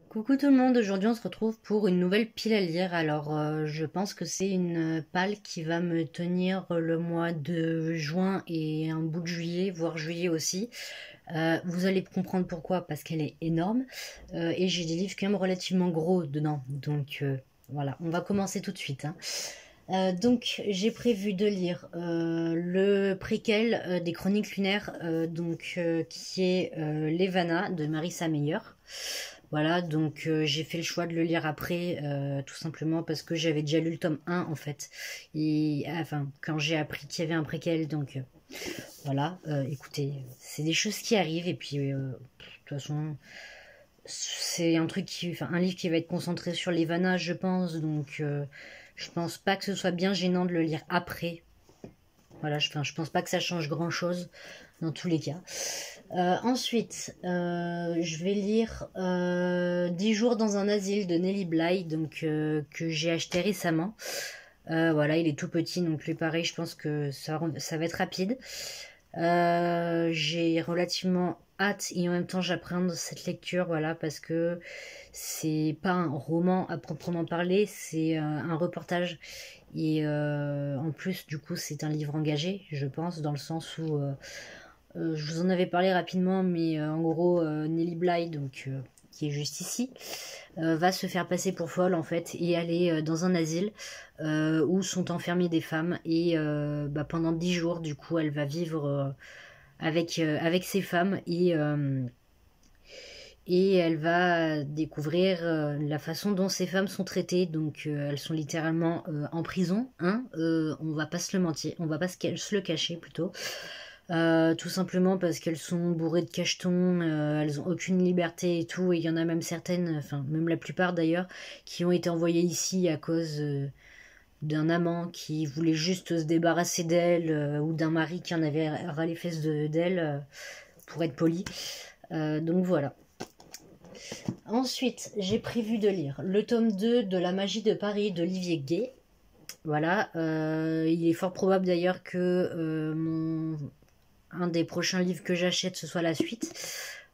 Coucou tout le monde, aujourd'hui on se retrouve pour une nouvelle pile à lire. Alors je pense que c'est une palle qui va me tenir le mois de juin et un bout de juillet, voire juillet aussi. Vous allez comprendre pourquoi, parce qu'elle est énorme et j'ai des livres quand même relativement gros dedans. Donc voilà, on va commencer tout de suite, hein. Donc j'ai prévu de lire le préquel des Chroniques lunaires, qui est Levana de Marissa Meyer. Voilà, donc j'ai fait le choix de le lire après, tout simplement parce que j'avais déjà lu le tome 1 en fait. Et enfin, quand j'ai appris qu'il y avait un préquel, donc voilà, écoutez, c'est des choses qui arrivent et puis de toute façon, c'est un truc enfin, un livre qui va être concentré sur les vannages, je pense, donc je pense pas que ce soit bien gênant de le lire après. Voilà, je pense pas que ça change grand chose dans tous les cas. Ensuite, je vais lire 10 jours dans un asile de Nelly Bly, que j'ai acheté récemment. Voilà, il est tout petit, donc lui pareil, je pense que ça va être rapide. J'ai relativement hâte et en même temps j'appréhende cette lecture, voilà, parce que c'est pas un roman à proprement parler, c'est un reportage. Et en plus, du coup, c'est un livre engagé, je pense, dans le sens où je vous en avais parlé rapidement, mais en gros, Nelly Bly, qui est juste ici, va se faire passer pour folle en fait et aller dans un asile où sont enfermées des femmes et pendant 10 jours, du coup, elle va vivre avec ces femmes et elle va découvrir la façon dont ces femmes sont traitées. Donc elles sont littéralement en prison, hein, on va pas se le mentir, on va pas se le cacher plutôt. Tout simplement parce qu'elles sont bourrées de cachetons, elles ont aucune liberté et tout, et il y en a même certaines, enfin même la plupart d'ailleurs, qui ont été envoyées ici à cause d'un amant qui voulait juste se débarrasser d'elles, ou d'un mari qui en avait ras les fesses d'elle, pour être poli. Donc voilà. Ensuite, j'ai prévu de lire le tome 2 de La magie de Paris d'Olivier Gay. Voilà, il est fort probable d'ailleurs que un des prochains livres que j'achète ce soit la suite.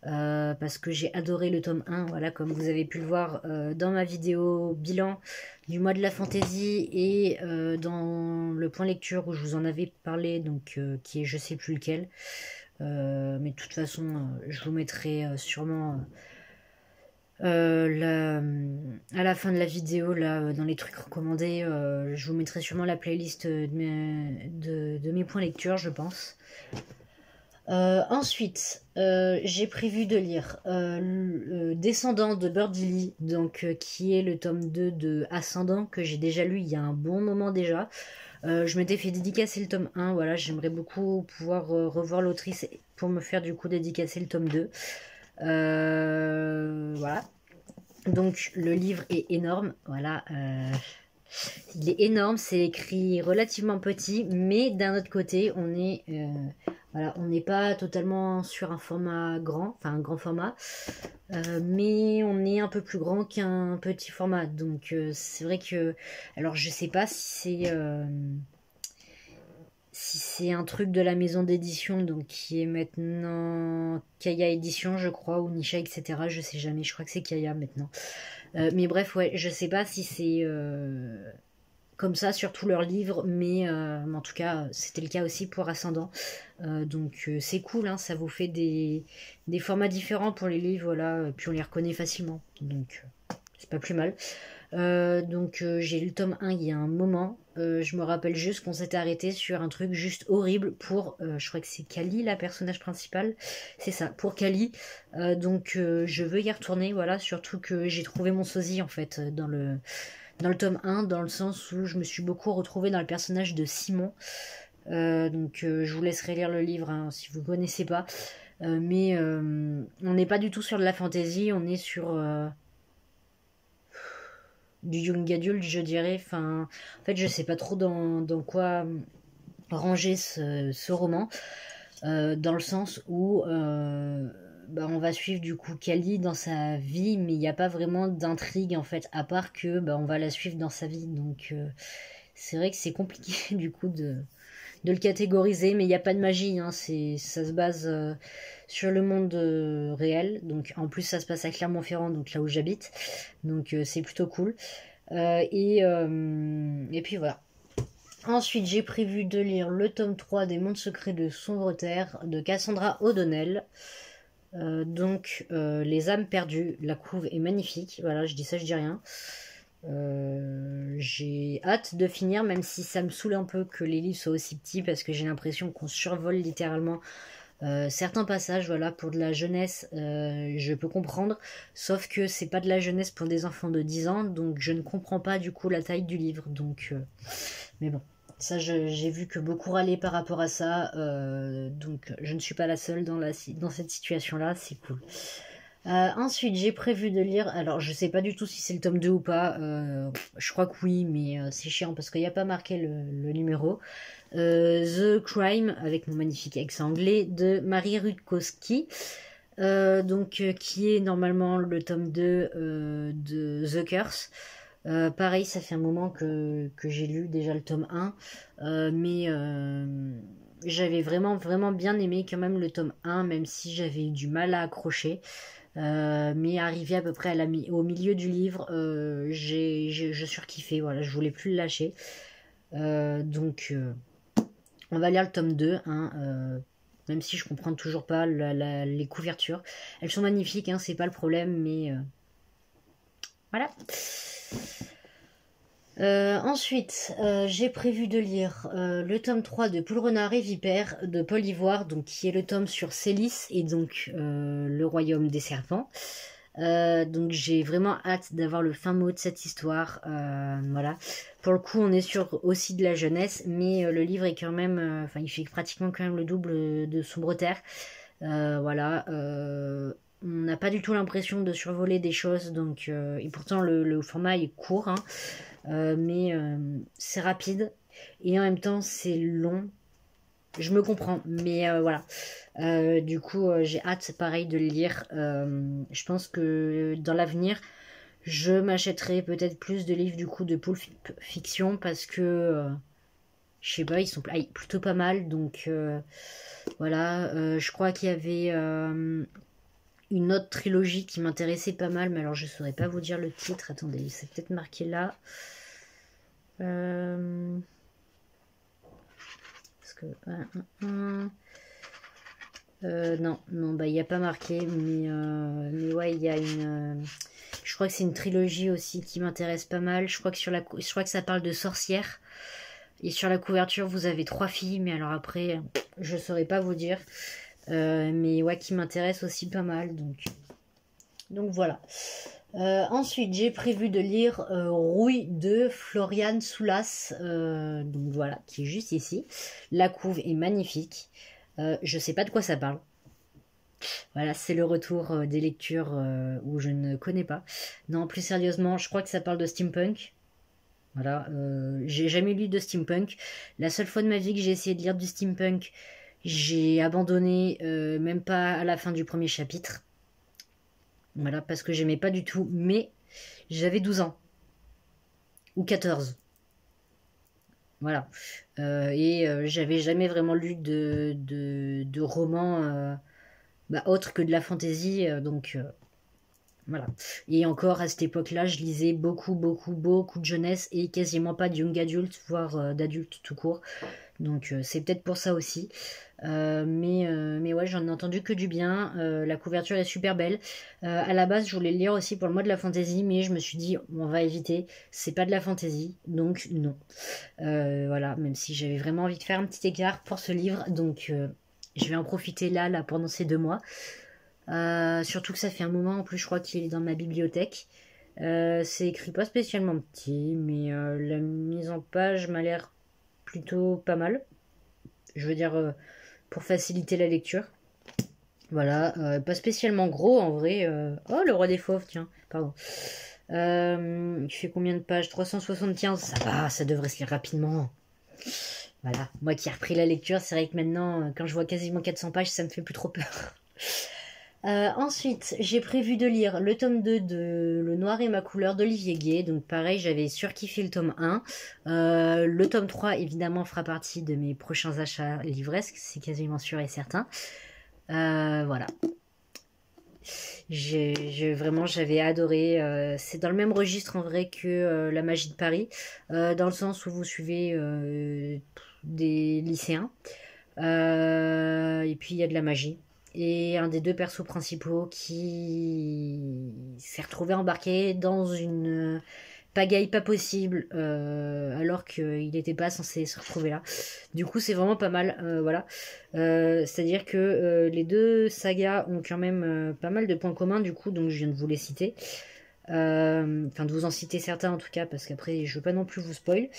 Parce que j'ai adoré le tome 1, voilà, comme vous avez pu le voir dans ma vidéo bilan du mois de la fantaisie et dans le point lecture où je vous en avais parlé, qui est je sais plus lequel. Mais de toute façon, je vous mettrai sûrement à la fin de la vidéo, là, dans les trucs recommandés, je vous mettrai sûrement la playlist de mes points lecture, je pense. Ensuite, j'ai prévu de lire Descendant de Birdie Lee, qui est le tome 2 de Ascendant, que j'ai déjà lu il y a un bon moment déjà. Je m'étais fait dédicacer le tome 1, voilà, j'aimerais beaucoup pouvoir revoir l'autrice pour me faire du coup dédicacer le tome 2. Voilà. Donc le livre est énorme, voilà. Il est énorme, c'est écrit relativement petit, mais d'un autre côté, voilà, on n'est pas totalement sur un format grand, enfin un grand format, mais on est un peu plus grand qu'un petit format. Donc c'est vrai que, alors je sais pas si c'est un truc de la maison d'édition, donc qui est maintenant Kaya Édition, je crois, ou Nisha, etc. Je sais jamais, je crois que c'est Kaya maintenant. Mais bref, ouais, je sais pas si c'est comme ça sur tous leurs livres, mais en tout cas, c'était le cas aussi pour Ascendant. C'est cool, hein, ça vous fait des formats différents pour les livres, voilà, puis on les reconnaît facilement. Donc, c'est pas plus mal. J'ai lu le tome 1 il y a un moment. Je me rappelle juste qu'on s'était arrêté sur un truc juste horrible pour, je crois que c'est Kali, la personnage principale. C'est ça, pour Kali. Je veux y retourner, voilà, surtout que j'ai trouvé mon sosie en fait dans le tome 1, dans le sens où je me suis beaucoup retrouvée dans le personnage de Simon. Je vous laisserai lire le livre hein, si vous ne connaissez pas. Mais on n'est pas du tout sur de la fantasy, on est sur du young adult, je dirais. Enfin, en fait, je sais pas trop dans quoi ranger ce roman. Dans le sens où on va suivre du coup Kali dans sa vie, mais il n'y a pas vraiment d'intrigue en fait, à part que on va la suivre dans sa vie. Donc c'est vrai que c'est compliqué du coup de le catégoriser, mais il n'y a pas de magie, hein, ça se base sur le monde réel, donc en plus ça se passe à Clermont-Ferrand, donc là où j'habite, donc c'est plutôt cool. Et puis voilà. Ensuite, j'ai prévu de lire le tome 3 des Mondes Secrets de Sombre Terre de Cassandra O'Donnell. Les âmes perdues, la couve est magnifique. Voilà, je dis ça, je dis rien. J'ai hâte de finir, même si ça me saoule un peu que les livres soient aussi petits, parce que j'ai l'impression qu'on survole littéralement certains passages. Voilà, pour de la jeunesse, je peux comprendre, sauf que c'est pas de la jeunesse pour des enfants de 10 ans, donc je ne comprends pas du coup la taille du livre. Mais bon, ça j'ai vu que beaucoup râlaient par rapport à ça, donc je ne suis pas la seule dans cette situation-là, c'est cool. Ensuite, j'ai prévu de lire, alors je sais pas du tout si c'est le tome 2 ou pas, je crois que oui, mais c'est chiant parce qu'il n'y a pas marqué le numéro. The Crime, avec mon magnifique accent anglais, de Marie Rutkowski, qui est normalement le tome 2 de The Curse. Pareil, ça fait un moment que j'ai lu déjà le tome 1, mais j'avais vraiment bien aimé quand même le tome 1, même si j'avais eu du mal à accrocher. Mais arrivé à peu près au milieu du livre, je surkiffais, voilà, je voulais plus le lâcher. On va lire le tome 2, hein, même si je comprends toujours pas les couvertures. Elles sont magnifiques, hein, c'est pas le problème, mais voilà. Ensuite, j'ai prévu de lire le tome 3 de Poule Renard et Vipère de Paul Ivoire, donc qui est le tome sur Célis et donc le royaume des serpents. Donc j'ai vraiment hâte d'avoir le fin mot de cette histoire. Voilà. Pour le coup, on est sur aussi de la jeunesse, mais le livre est quand même, il fait pratiquement quand même le double de Sombre Terre. Voilà. On n'a pas du tout l'impression de survoler des choses, donc et pourtant le format est court, hein, mais c'est rapide et en même temps c'est long. Je me comprends, mais voilà. Du coup, j'ai hâte, pareil, de le lire. Je pense que dans l'avenir, je m'achèterai peut-être plus de livres du coup de Pulp Fiction parce que je sais pas, ils sont plutôt pas mal. Donc voilà, je crois qu'il y avait une autre trilogie qui m'intéressait pas mal, mais alors je saurais pas vous dire le titre. Attendez, c'est peut-être marqué là. Non, bah il n'y a pas marqué, mais ouais, il y a je crois que c'est une trilogie aussi qui m'intéresse pas mal. Je crois que ça parle de sorcières. Et sur la couverture, vous avez 3 filles, mais alors après, je saurais pas vous dire. Mais ouais, qui m'intéresse aussi pas mal, donc voilà. Ensuite, j'ai prévu de lire Rouille de Florian Soulas, donc voilà, qui est juste ici. La couve est magnifique. Je sais pas de quoi ça parle. Voilà, c'est le retour des lectures où je ne connais pas. Non, plus sérieusement, je crois que ça parle de steampunk. Voilà, j'ai jamais lu de steampunk. La seule fois de ma vie que j'ai essayé de lire du steampunk, j'ai abandonné, même pas à la fin du premier chapitre. Voilà, parce que j'aimais pas du tout, mais j'avais 12 ans. Ou 14. Voilà. J'avais jamais vraiment lu de romans autre que de la fantasy, voilà. Et encore à cette époque-là, je lisais beaucoup de jeunesse et quasiment pas de young adult, voire d'adultes tout court. Donc c'est peut-être pour ça aussi. Mais ouais, j'en ai entendu que du bien. La couverture est super belle. À la base, je voulais le lire aussi pour le mois de la fantasy, mais je me suis dit, on va éviter. C'est pas de la fantasy, donc non. Voilà, même si j'avais vraiment envie de faire un petit écart pour ce livre, donc je vais en profiter là pendant ces 2 mois. Surtout que ça fait un moment, en plus je crois qu'il est dans ma bibliothèque. C'est écrit pas spécialement petit, mais la mise en page m'a l'air plutôt pas mal. Je veux dire, pour faciliter la lecture. Voilà, pas spécialement gros en vrai. Oh, le roi des fauves, tiens, pardon. Il fait combien de pages? 375, ça va, ça devrait se lire rapidement. Voilà, moi qui ai repris la lecture, c'est vrai que maintenant, quand je vois quasiment 400 pages, ça me fait plus trop peur. Ensuite, j'ai prévu de lire le tome 2 de Le Noir et ma couleur d'Olivier Gay. Donc pareil, j'avais surkiffé le tome 1. Le tome 3, évidemment, fera partie de mes prochains achats livresques, c'est quasiment sûr et certain. Voilà. Vraiment, j'avais adoré. C'est dans le même registre en vrai que La Magie de Paris, dans le sens où vous suivez des lycéens. Et puis il y a de la magie. Et un des deux persos principaux qui s'est retrouvé embarqué dans une pagaille pas possible alors qu'il n'était pas censé se retrouver là. Du coup c'est vraiment pas mal, voilà. C'est-à-dire que les deux sagas ont quand même pas mal de points communs du coup, donc je viens de vous les citer. Enfin de vous en citer certains en tout cas, parce qu'après je veux pas non plus vous spoil.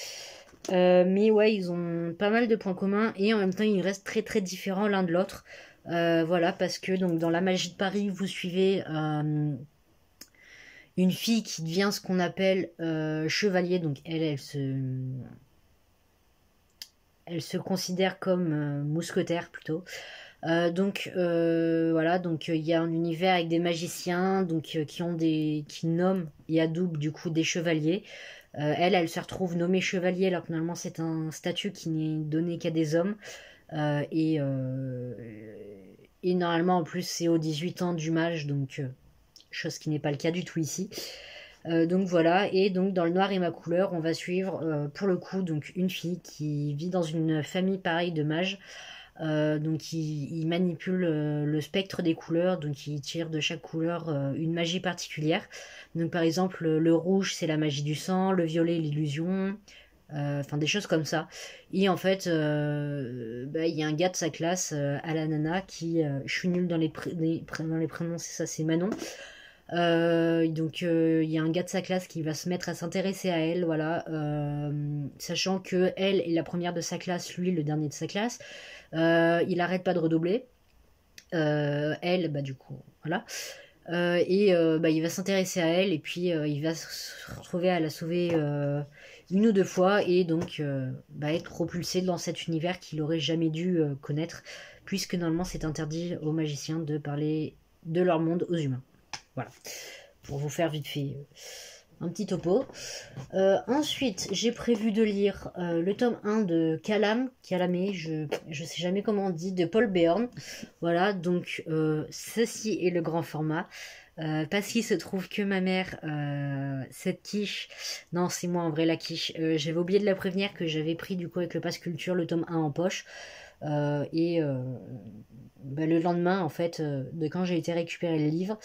Mais ouais, ils ont pas mal de points communs et en même temps ils restent très très différents l'un de l'autre. Voilà, parce que donc dans La Magie de Paris, vous suivez une fille qui devient ce qu'on appelle chevalier. Donc elle se considère comme mousquetaire plutôt. Voilà, donc il y a un univers avec des magiciens donc qui nomment et adoubent du coup des chevaliers. Elle se retrouve nommée chevalier alors que normalement c'est un statut qui n'est donné qu'à des hommes. Euh, et, euh, et normalement en plus c'est aux 18 ans du mage, donc chose qui n'est pas le cas du tout ici. Donc voilà, et donc dans Le Noir et ma couleur, on va suivre pour le coup donc une fille qui vit dans une famille pareille de mages. Donc il manipule le spectre des couleurs, donc il tire de chaque couleur une magie particulière. Donc par exemple le rouge c'est la magie du sang, le violet l'illusion, enfin des choses comme ça. Et en fait il y a un gars de sa classe à la nana qui, je suis nulle dans dans les prénoms, c'est ça, c'est Manon. Il y a un gars de sa classe qui va se mettre à s'intéresser à elle, voilà, sachant que elle est la première de sa classe, lui le dernier de sa classe. Il arrête pas de redoubler. Elle, bah du coup, voilà. Il va s'intéresser à elle et puis il va se retrouver à la sauver une ou deux fois et donc être propulsé dans cet univers qu'il aurait jamais dû connaître, puisque normalement c'est interdit aux magiciens de parler de leur monde aux humains. Voilà, pour vous faire vite fait un petit topo. Ensuite, j'ai prévu de lire le tome 1 de Calamé, je sais jamais comment on dit, de Paul Béorn. Voilà, donc ceci est le grand format. Parce qu'il se trouve que ma mère, cette quiche, non c'est moi en vrai la quiche, j'avais oublié de la prévenir que j'avais pris du coup avec le pass culture le tome 1 en poche. Le lendemain en fait de quand j'ai été récupérer le livre,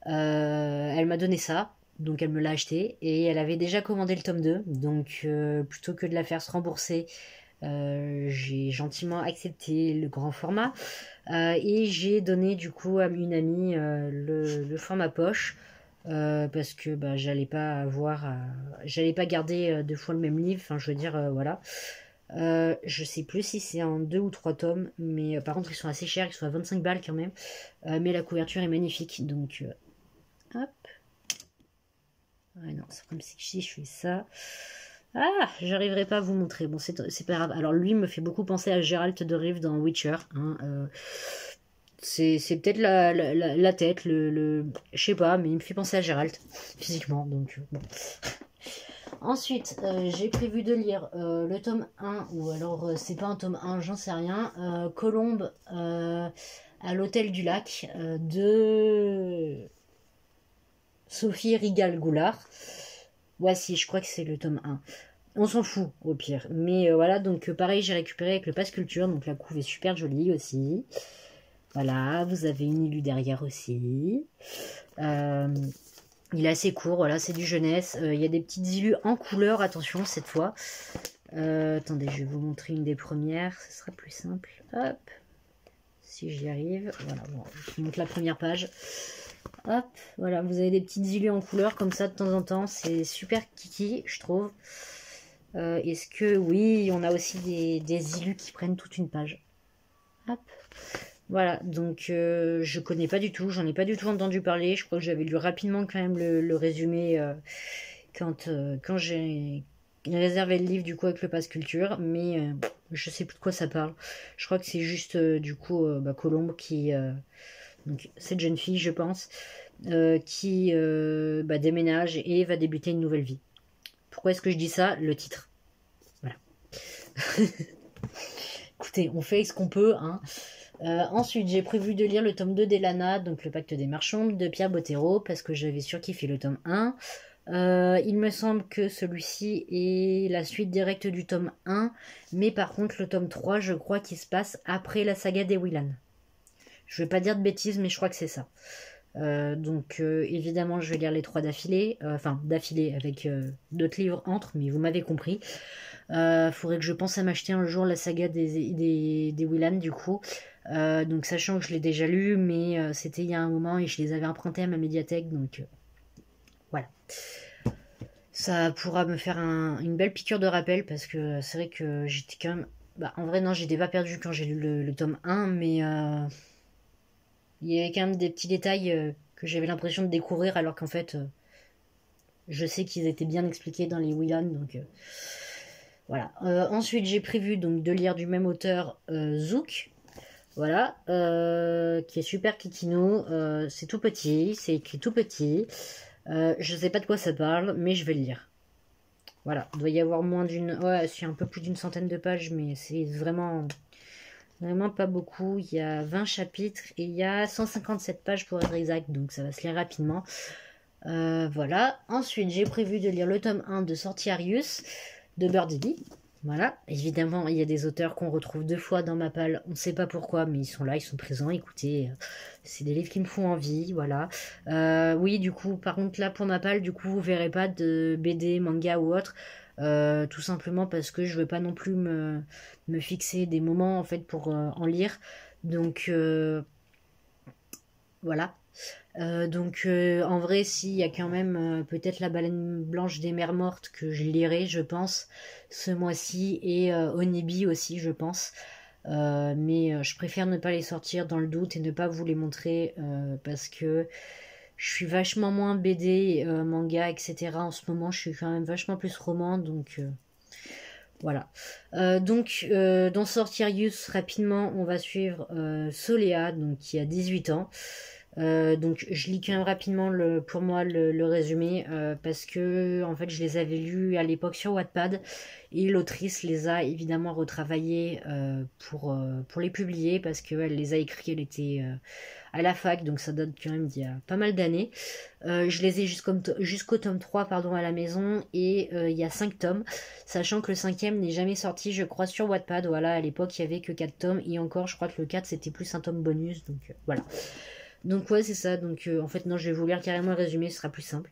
elle m'a donné ça, donc elle me l'a acheté et elle avait déjà commandé le tome 2, donc plutôt que de la faire se rembourser, j'ai gentiment accepté le grand format et j'ai donné du coup à une amie le format poche, parce que j'allais pas garder deux fois le même livre, enfin je veux dire voilà. Je sais plus si c'est en 2 ou 3 tomes, mais par contre ils sont assez chers, ils sont à 25 balles quand même. Mais la couverture est magnifique, donc hop. Ouais, non, c'est comme si je fais ça. Ah, j'arriverai pas à vous montrer. Bon, c'est pas grave. Alors lui me fait beaucoup penser à Geralt de Rive dans Witcher. Hein, c'est peut-être la tête, je sais pas, mais il me fait penser à Geralt physiquement, donc bon. Ensuite, j'ai prévu de lire le tome 1, ou alors c'est pas un tome 1, j'en sais rien, Colombe à l'hôtel du lac de Sophie Rigal-Goulart. Voici, je crois que c'est le tome 1. On s'en fout au pire. Mais voilà, donc pareil, j'ai récupéré avec le pass culture, donc la couve est super jolie aussi. Voilà, vous avez une illue derrière aussi. Il est assez court, voilà, c'est du jeunesse. Il y a des petites illus en couleur, attention cette fois. Attendez, je vais vous montrer une des premières, ce sera plus simple. Hop, si j'y arrive. Voilà, bon, je vous montre la première page. Hop, voilà, vous avez des petites illus en couleur comme ça de temps en temps. C'est super kiki, je trouve. Est-ce que, oui, on a aussi des illus qui prennent toute une page. Hop. Voilà, donc je connais pas du tout, j'en ai pas du tout entendu parler. Je crois que j'avais lu rapidement quand même le résumé quand j'ai réservé le livre du coup avec le pass culture, mais je sais plus de quoi ça parle. Je crois que c'est juste du coup Colombe donc cette jeune fille, je pense, qui déménage et va débuter une nouvelle vie. Pourquoi est-ce que je dis ça? Le titre. Voilà. Écoutez, on fait ce qu'on peut, hein. Ensuite, j'ai prévu de lire le tome 2 d'Elana, donc le Pacte des Marchands, de Pierre Bottero, parce que j'avais surkiffé le tome 1. Il me semble que celui-ci est la suite directe du tome 1, mais par contre, le tome 3, je crois qu'il se passe après la saga des Willan. Je vais pas dire de bêtises, mais je crois que c'est ça. Donc évidemment, je vais lire les 3 d'affilée, d'affilée avec d'autres livres entre, mais vous m'avez compris. Faudrait que je pense à m'acheter un jour la saga des Willan du coup. Donc sachant que je l'ai déjà lu, mais c'était il y a un moment et je les avais empruntés à ma médiathèque, donc voilà. Ça pourra me faire une belle piqûre de rappel parce que c'est vrai que j'étais quand même... en vrai non, j'étais pas perdu quand j'ai lu le tome 1, mais il y avait quand même des petits détails que j'avais l'impression de découvrir alors qu'en fait je sais qu'ils étaient bien expliqués dans les Willan, donc voilà. Ensuite j'ai prévu donc de lire du même auteur Zouk. Voilà, qui est super kikino, c'est tout petit, c'est écrit tout petit, je sais pas de quoi ça parle, mais je vais le lire. Voilà, il doit y avoir moins d'une, ouais, c'est un peu plus d'une centaine de pages, mais c'est vraiment, vraiment pas beaucoup. Il y a 20 chapitres et il y a 157 pages pour être exact, donc ça va se lire rapidement. Voilà, ensuite j'ai prévu de lire le tome 1 de Sortiarius de Birdie. Voilà, évidemment, il y a des auteurs qu'on retrouve 2 fois dans ma palle. On ne sait pas pourquoi, mais ils sont là, ils sont présents. Écoutez, c'est des livres qui me font envie, voilà. Oui, du coup, par contre, là, pour ma palle, du coup, vous verrez pas de BD, manga ou autre. Tout simplement parce que je veux pas non plus me fixer des moments, en fait, pour en lire. Donc, voilà. En vrai, s'il y a quand même peut-être la baleine blanche des mers mortes que je lirai, je pense, ce mois-ci, et Onibi aussi, je pense. Mais je préfère ne pas les sortir dans le doute et ne pas vous les montrer parce que je suis vachement moins BD, manga, etc. En ce moment, je suis quand même vachement plus roman, donc voilà. Dans Sortirius, rapidement, on va suivre Solea, donc qui a 18 ans. Donc je lis quand même rapidement pour moi le résumé parce que en fait je les avais lus à l'époque sur Wattpad et l'autrice les a évidemment retravaillés pour les publier parce qu'elle les a écrits, elle était à la fac, donc ça date quand même d'il y a pas mal d'années. Je les ai jusqu'au tome 3 pardon, à la maison et il y a 5 tomes, sachant que le 5e n'est jamais sorti je crois sur Wattpad. Voilà, à l'époque il y avait que 4 tomes et encore je crois que le 4 c'était plus un tome bonus, donc voilà. Donc ouais, c'est ça. Donc en fait, non, je vais vous lire carrément le résumé, ce sera plus simple.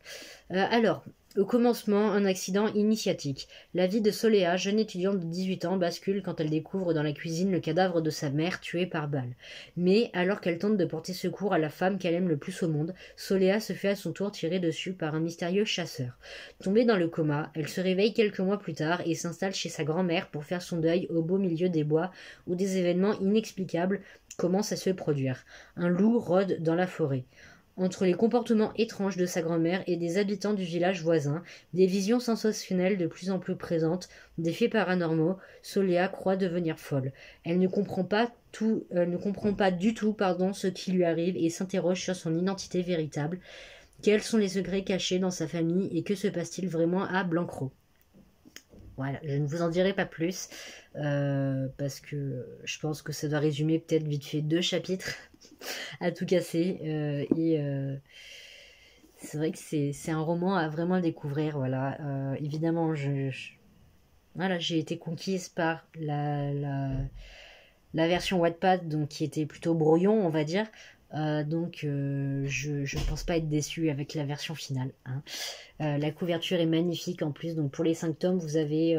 Alors, au commencement, un accident initiatique. La vie de Solea, jeune étudiante de 18 ans, bascule quand elle découvre dans la cuisine le cadavre de sa mère tuée par balle. Mais alors qu'elle tente de porter secours à la femme qu'elle aime le plus au monde, Solea se fait à son tour tirer dessus par un mystérieux chasseur. Tombée dans le coma, elle se réveille quelques mois plus tard et s'installe chez sa grand-mère pour faire son deuil au beau milieu des bois où des événements inexplicables commence à se produire. Un loup rôde dans la forêt. Entre les comportements étranges de sa grand-mère et des habitants du village voisin, des visions sensationnelles de plus en plus présentes, des faits paranormaux, Solea croit devenir folle. Elle ne comprend pas du tout ce qui lui arrive et s'interroge sur son identité véritable. Quels sont les secrets cachés dans sa famille et que se passe-t-il vraiment à Blancrot? Voilà, je ne vous en dirai pas plus parce que je pense que ça doit résumer peut-être vite fait 2 chapitres à tout casser. C'est vrai que c'est un roman à vraiment découvrir. Voilà, évidemment, voilà, j'ai été conquise par la version Wattpad, donc qui était plutôt brouillon, on va dire. Je ne pense pas être déçue avec la version finale. Hein. La couverture est magnifique en plus. Donc pour les 5 tomes, vous avez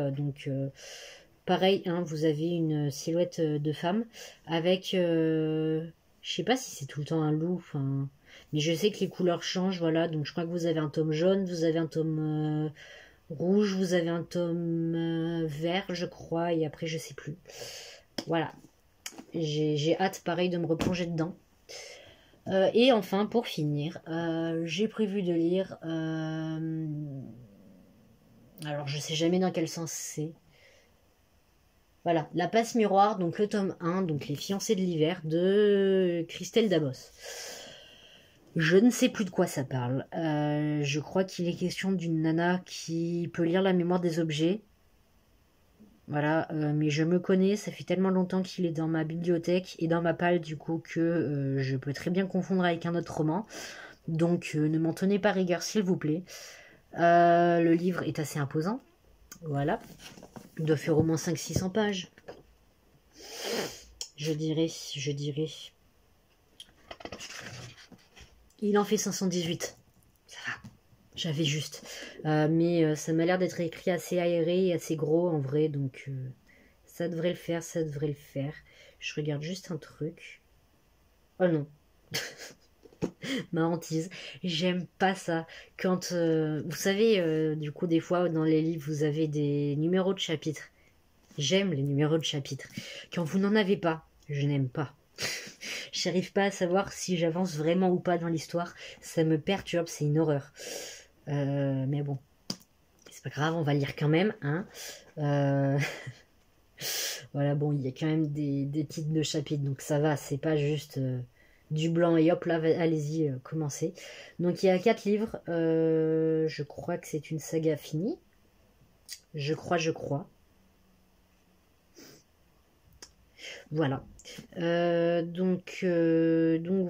pareil, hein, vous avez une silhouette de femme avec, je sais pas si c'est tout le temps un loup, mais je sais que les couleurs changent, voilà. Donc je crois que vous avez un tome jaune, vous avez un tome rouge, vous avez un tome vert, je crois, et après je sais plus. Voilà, j'ai hâte, pareil, de me replonger dedans. Et enfin, pour finir, j'ai prévu de lire. Alors, je sais jamais dans quel sens c'est. Voilà, La Passe Miroir, donc le tome 1, donc Les Fiancés de l'hiver, de Christelle Dabos. Je ne sais plus de quoi ça parle. Je crois qu'il est question d'une nana qui peut lire la mémoire des objets. Voilà, mais je me connais, ça fait tellement longtemps qu'il est dans ma bibliothèque et dans ma palle du coup que je peux très bien confondre avec un autre roman. Donc ne m'en tenez pas rigueur s'il vous plaît. Le livre est assez imposant. Voilà. Il doit faire au moins 500-600 pages. Je dirais. Il en fait 518. Ça va. J'avais juste. Mais ça m'a l'air d'être écrit assez aéré et assez gros en vrai. Donc ça devrait le faire, ça devrait le faire. Je regarde juste un truc. Oh non. Ma hantise. J'aime pas ça. Quand, vous savez, du coup, des fois, dans les livres, vous avez des numéros de chapitres. J'aime les numéros de chapitres. Quand vous n'en avez pas, je n'aime pas. J'arrive pas à savoir si j'avance vraiment ou pas dans l'histoire. Ça me perturbe, c'est une horreur. Mais bon, c'est pas grave, on va lire quand même. Hein. Voilà, bon, il y a quand même des titres de chapitres, donc ça va, c'est pas juste du blanc et hop là, allez-y, commencez. Donc il y a 4 livres, je crois que c'est une saga finie. Je crois. Voilà. Donc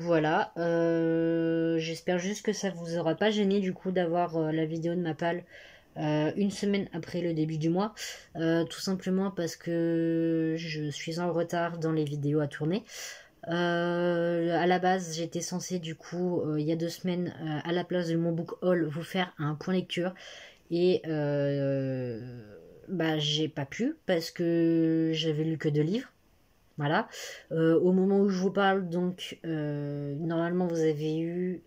voilà. J'espère juste que ça vous aura pas gêné du coup d'avoir la vidéo de ma palle une semaine après le début du mois. Tout simplement parce que je suis en retard dans les vidéos à tourner. À la base, j'étais censée du coup, il y a 2 semaines, à la place de mon book haul, vous faire un point lecture. Et bah j'ai pas pu parce que j'avais lu que 2 livres. Voilà. Au moment où je vous parle, donc, normalement, vous avez eu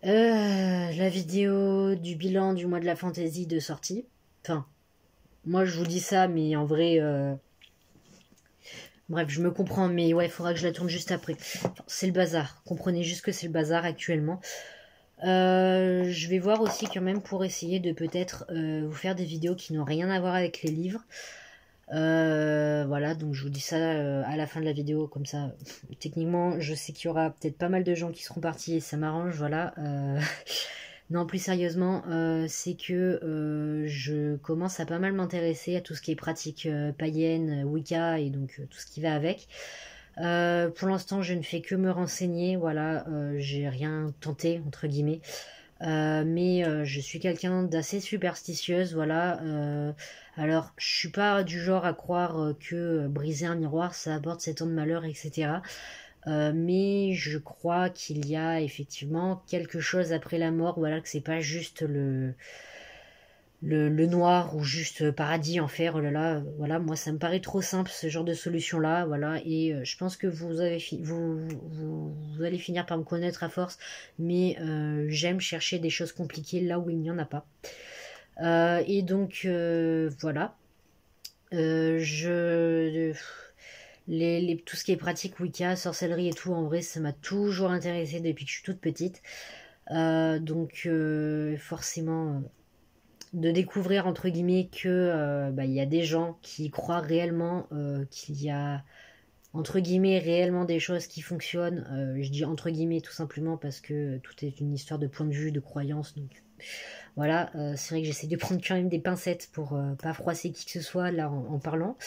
la vidéo du bilan du mois de la fantasy de sortie. Enfin, moi, je vous dis ça, mais en vrai, bref, je me comprends, mais ouais, il faudra que je la tourne juste après. Enfin, c'est le bazar. Comprenez juste que c'est le bazar actuellement. Je vais voir aussi quand même pour essayer de peut-être vous faire des vidéos qui n'ont rien à voir avec les livres. Voilà, donc je vous dis ça à la fin de la vidéo, comme ça. Techniquement, je sais qu'il y aura peut-être pas mal de gens qui seront partis et ça m'arrange, voilà. Non, plus sérieusement, c'est que je commence à pas mal m'intéresser à tout ce qui est pratique païenne, Wicca et donc tout ce qui va avec. Pour l'instant, je ne fais que me renseigner, voilà, j'ai rien tenté, entre guillemets. Mais je suis quelqu'un d'assez superstitieuse, voilà. Alors, je suis pas du genre à croire que briser un miroir, ça apporte 7 ans de malheur, etc. Mais je crois qu'il y a effectivement quelque chose après la mort, voilà, que c'est pas juste le noir ou juste paradis, enfer, oh là là, voilà, moi ça me paraît trop simple ce genre de solution là, voilà, et je pense que vous allez finir par me connaître à force, mais j'aime chercher des choses compliquées là où il n'y en a pas. Et donc voilà, je tout ce qui est pratique Wicca, sorcellerie et tout, en vrai ça m'a toujours intéressé depuis que je suis toute petite. Donc forcément de découvrir entre guillemets que bah, il y a des gens qui croient réellement qu'il y a entre guillemets réellement des choses qui fonctionnent. Je dis entre guillemets tout simplement parce que tout est une histoire de point de vue, de croyance. Donc voilà, c'est vrai que j'essaie de prendre quand même des pincettes pour pas froisser qui que ce soit là en parlant.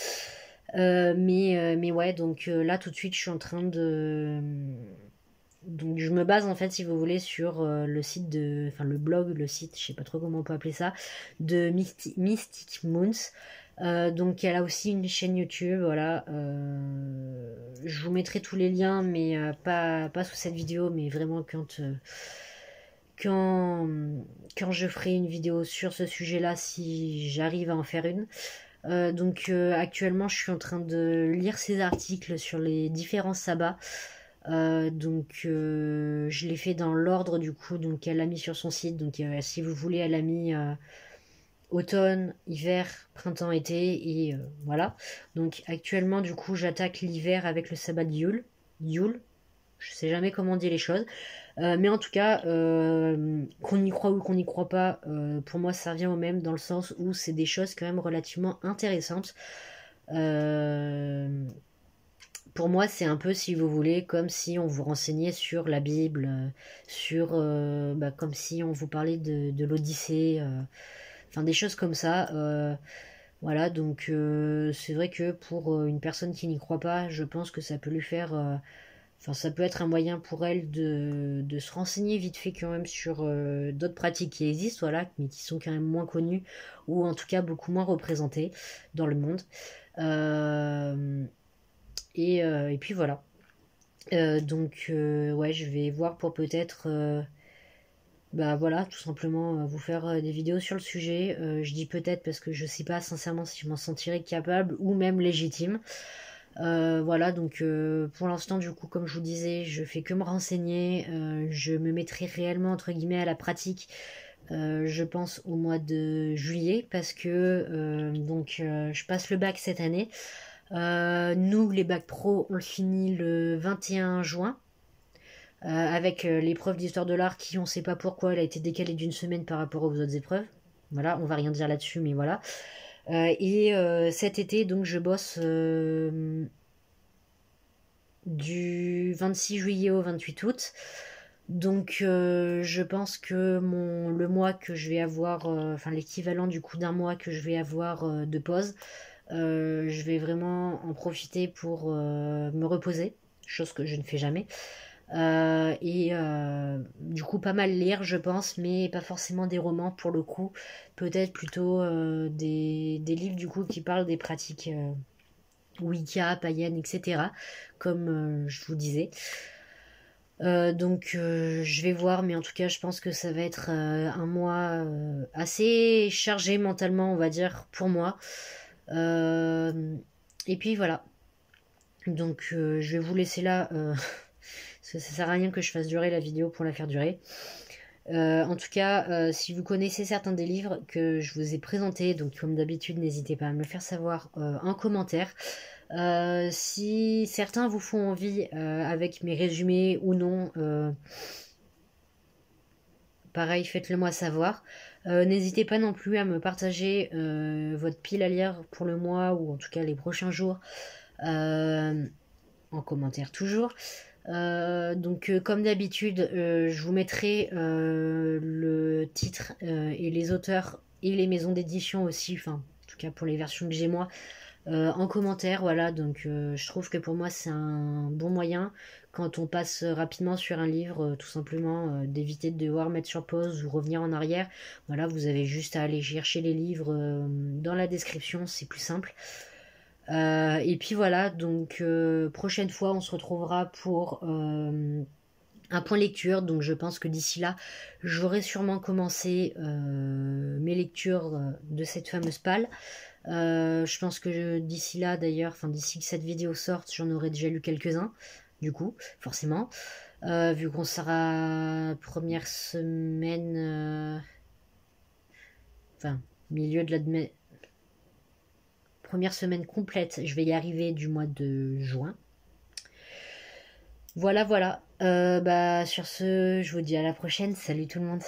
Mais ouais, donc là tout de suite je suis en train de donc je me base en fait si vous voulez sur le site de, enfin le blog, le site, je sais pas trop comment on peut appeler ça, de Mystic Moons. Donc elle a aussi une chaîne YouTube, voilà. Je vous mettrai tous les liens, mais pas sous cette vidéo, mais vraiment quand, quand je ferai une vidéo sur ce sujet-là, si j'arrive à en faire une. Donc actuellement je suis en train de lire ces articles sur les différents sabbats. Donc je l'ai fait dans l'ordre du coup, donc elle l'a mis sur son site, donc si vous voulez elle a mis automne, hiver, printemps, été et voilà. Donc actuellement du coup j'attaque l'hiver avec le sabbat de Yule, je sais jamais comment on dit les choses. Mais en tout cas, qu'on y croit ou qu'on n'y croit pas, pour moi ça revient au même dans le sens où c'est des choses quand même relativement intéressantes. Euh, pour moi, c'est un peu, si vous voulez, comme si on vous renseignait sur la Bible, comme si on vous parlait de l'Odyssée, enfin des choses comme ça. Voilà, donc c'est vrai que pour une personne qui n'y croit pas, je pense que ça peut lui faire, enfin ça peut être un moyen pour elle de se renseigner vite fait quand même sur d'autres pratiques qui existent, voilà, mais qui sont quand même moins connues ou en tout cas beaucoup moins représentées dans le monde. Euh, et puis voilà. Ouais, je vais voir pour peut-être, bah voilà, tout simplement vous faire des vidéos sur le sujet. Je dis peut-être parce que je sais pas sincèrement si je m'en sentirais capable ou même légitime. Voilà, donc pour l'instant, du coup, comme je vous disais, je fais que me renseigner. Je me mettrai réellement entre guillemets à la pratique. Je pense au mois de juillet parce que je passe le bac cette année. Nous, les bacs pro, on le finit le 21 juin. Avec l'épreuve d'histoire de l'art qui, on sait pas pourquoi, elle a été décalée d'une semaine par rapport aux autres épreuves. Voilà, on va rien dire là-dessus, mais voilà. Cet été, donc, je bosse du 26 juillet au 28 août. Donc, je pense que le mois que je vais avoir, enfin l'équivalent du coup d'un mois que je vais avoir de pause, je vais vraiment en profiter pour me reposer, chose que je ne fais jamais. Du coup, pas mal lire, je pense, mais pas forcément des romans pour le coup. Peut-être plutôt des livres du coup qui parlent des pratiques Wicca, païennes, etc. Comme je vous disais. Je vais voir, mais en tout cas, je pense que ça va être un mois assez chargé mentalement, on va dire, pour moi. Euh, et puis voilà. Je vais vous laisser là. Parce que ça sert à rien que je fasse durer la vidéo pour la faire durer. En tout cas, si vous connaissez certains des livres que je vous ai présentés, donc comme d'habitude, n'hésitez pas à me le faire savoir en commentaire. Si certains vous font envie avec mes résumés ou non, pareil, faites-le moi savoir. N'hésitez pas non plus à me partager votre pile à lire pour le mois ou en tout cas les prochains jours en commentaire toujours. Comme d'habitude, je vous mettrai le titre et les auteurs et les maisons d'édition aussi, enfin, en tout cas pour les versions que j'ai moi, en commentaire. Voilà, je trouve que pour moi c'est un bon moyen quand on passe rapidement sur un livre, tout simplement d'éviter de devoir mettre sur pause ou revenir en arrière. Voilà, vous avez juste à aller chercher les livres dans la description, c'est plus simple. Et puis voilà, prochaine fois on se retrouvera pour un point lecture. Donc je pense que d'ici là, j'aurai sûrement commencé mes lectures de cette fameuse palle. Je pense que d'ici là d'ailleurs, enfin d'ici que cette vidéo sorte, j'en aurai déjà lu quelques-uns, du coup, forcément. Vu qu'on sera première semaine, enfin milieu de la première semaine complète, je vais y arriver du mois de juin. Voilà, voilà. Sur ce, je vous dis à la prochaine. Salut tout le monde.